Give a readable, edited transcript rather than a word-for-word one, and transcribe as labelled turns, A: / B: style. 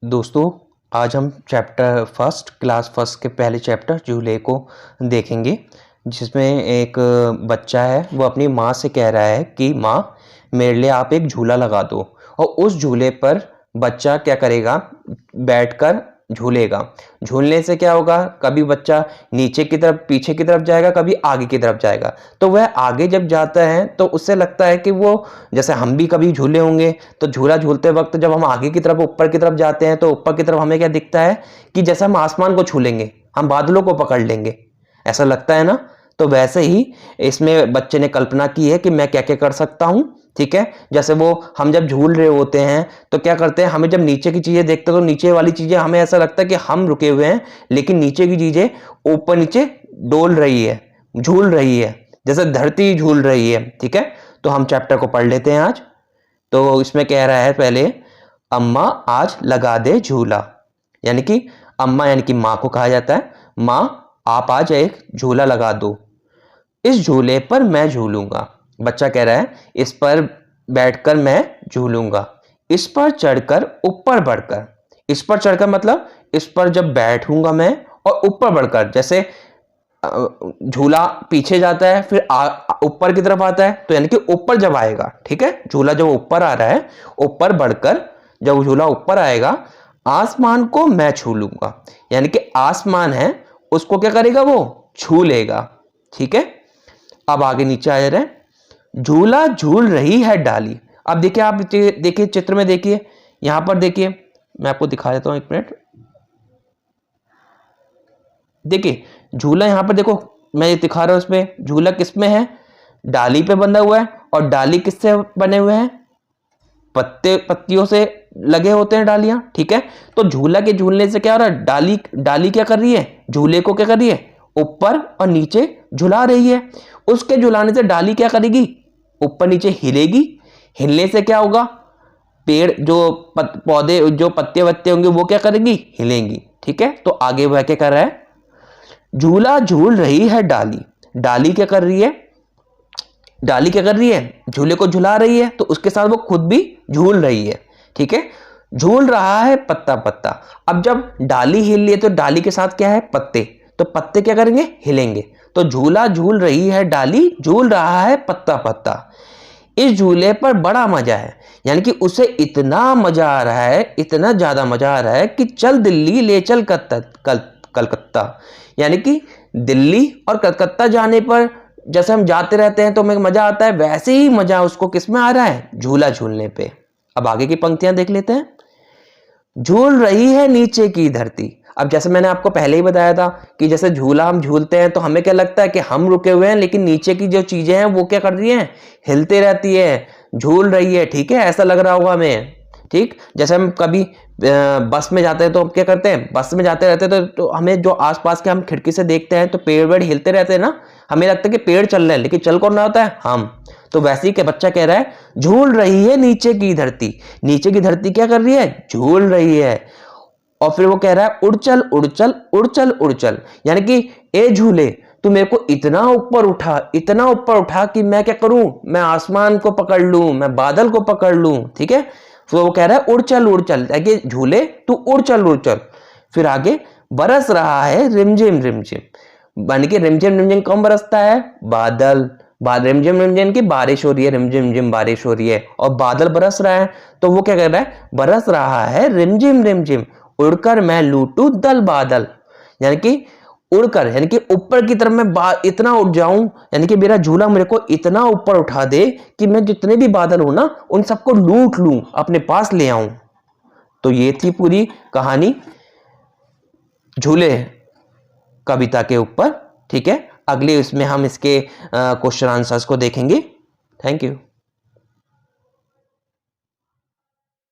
A: दोस्तों, आज हम चैप्टर फर्स्ट क्लास फर्स्ट के पहले चैप्टर झूले को देखेंगे, जिसमें एक बच्चा है वो अपनी माँ से कह रहा है कि माँ मेरे लिए आप एक झूला लगा दो। और उस झूले पर बच्चा क्या करेगा, बैठकर झूलेगा। झूलने से क्या होगा, कभी बच्चा नीचे की तरफ पीछे की तरफ जाएगा, कभी आगे की तरफ जाएगा। तो वह आगे जब जाता है तो उससे लगता है कि वो, जैसे हम भी कभी झूले होंगे तो झूला झूलते वक्त जब हम आगे की तरफ ऊपर की तरफ जाते हैं तो ऊपर की तरफ हमें क्या दिखता है कि जैसे हम आसमान को छू लेंगे, हम बादलों को पकड़ लेंगे, ऐसा लगता है ना। तो वैसे ही इसमें बच्चे ने कल्पना की है कि मैं क्या क्या कर सकता हूँ। ठीक है, जैसे वो हम जब झूल रहे होते हैं तो क्या करते हैं, हमें जब नीचे की चीजें देखते हैं तो नीचे वाली चीजें हमें ऐसा लगता है कि हम रुके हुए हैं, लेकिन नीचे की चीजें ऊपर नीचे डोल रही है, झूल रही है, जैसे धरती झूल रही है। ठीक है, तो हम चैप्टर को पढ़ लेते हैं आज। तो इसमें कह रहा है पहले, अम्मा आज लगा दे झूला। यानी कि अम्मा यानी कि माँ को कहा जाता है, माँ आप आज एक झूला लगा दो, इस झूले पर मैं झूलूंगा। बच्चा कह रहा है इस पर बैठकर मैं झूलूंगा, इस पर चढ़कर ऊपर बढ़कर। इस पर चढ़कर मतलब इस पर जब बैठूंगा मैं, और ऊपर बढ़कर जैसे झूला पीछे जाता है फिर ऊपर की तरफ आता है, तो यानी कि ऊपर जब आएगा, ठीक है, झूला जब ऊपर आ रहा है, ऊपर बढ़कर जब झूला ऊपर आएगा, आसमान को मैं छू लूंगा। यानी कि आसमान है उसको क्या करेगा, वो छू लेगा। ठीक है, अब आगे नीचे आ रहे हैं, झूला झूल रही है डाली। अब देखिए, आप देखिए चित्र में, देखिए यहां पर, देखिए मैं आपको दिखा देता हूं, एक मिनट। देखिए झूला यहां पर देखो, मैं ये दिखा रहा हूं, इसमें झूला किसमें है, डाली पे बंधा हुआ है। और डाली किससे बने हुए हैं, पत्तियों से लगे होते हैं डालियां। ठीक है, तो झूला के झूलने से क्या हो रहा है, डाली क्या कर रही है, झूले को क्या कर रही है, ऊपर और नीचे झुला रही है। उसके झुलाने से डाली क्या करेगी, ऊपर नीचे हिलेगी। हिलने से क्या होगा, पेड़ जो पौधे जो पत्ते वत्ते होंगे वो क्या करेंगी, हिलेंगी। ठीक है, तो आगे वह क्या कर रहा है, झूला झूल रही है डाली। डाली क्या कर रही है, डाली क्या कर रही है, झूले को झुला रही है, तो उसके साथ वो खुद भी झूल रही है। ठीक है, झूल रहा है पत्ता पत्ता। अब जब डाली हिल रही है तो डाली के साथ क्या है, पत्ते, तो पत्ते क्या करेंगे, हिलेंगे। तो झूला झूल रही है डाली, झूल रहा है पत्ता पत्ता, इस झूले पर बड़ा मजा है। यानी कि उसे इतना मजा आ रहा है, इतना ज्यादा मजा आ रहा है कि चल दिल्ली ले चल कलकत्ता। यानी कि दिल्ली और कलकत्ता जाने पर जैसे हम जाते रहते हैं तो हमें मजा आता है, वैसे ही मजा उसको किसमें आ रहा है, झूला झूलने पे। अब आगे की पंक्तियां देख लेते हैं, झूल रही है नीचे की धरती। अब जैसे मैंने आपको पहले ही बताया था कि जैसे झूला हम झूलते हैं तो हमें क्या लगता है कि हम रुके हुए हैं, लेकिन नीचे की जो चीजें हैं वो क्या कर रही हैं, हिलते रहती है, झूल रही है। ठीक है, ऐसा लग रहा होगा हमें। ठीक, जैसे हम कभी बस में जाते हैं तो हम क्या करते हैं, बस में जाते रहते हैं तो हमें जो आसपास के हम खिड़की से देखते हैं तो पेड़ वेड़ हिलते रहते हैं ना, हमें लगता है कि पेड़ चल रहे हैं, लेकिन चल कौन रहा होता है, हम। तो वैसे ही के बच्चा कह रहा है, झूल रही है नीचे की धरती। नीचे की धरती क्या कर रही है, झूल रही है। और फिर वो कह रहा है, उड़ चल उड़ चल उड़ चल उड़ चल। यानी कि ए झूले, तू मेरे को इतना ऊपर उठा, इतना ऊपर उठा कि मैं क्या करूं, मैं आसमान को पकड़ लूं, मैं बादल को पकड़ लूं। ठीक है, तो वो कह रहा है उड़ चल, आगे झूले तू उड़ चल। फिर आगे, बरस रहा है रिमझिम रिमझिम। यानी कि रिमझिम रिमझिम कौन बरसता है, बादल। रिमझिम रिमझिम की बारिश हो रही है, रिमझिम रिमझिम बारिश हो रही है और बादल बरस रहा है। तो वो क्या कर रहा है, बरस रहा है रिमझिम रिमझिम, उड़कर मैं लूटूं दल बादल। यानी कि उड़कर, यानी कि ऊपर की तरफ मैं इतना उड़ जाऊं, यानी कि मेरा झूला मेरे को इतना ऊपर उठा दे कि मैं जितने भी बादल हो ना उन सबको लूट लूं, अपने पास ले आऊं। तो ये थी पूरी कहानी झूले कविता के ऊपर। ठीक है, अगले इसमें हम इसके क्वेश्चन आंसर्स को देखेंगे। Thank you.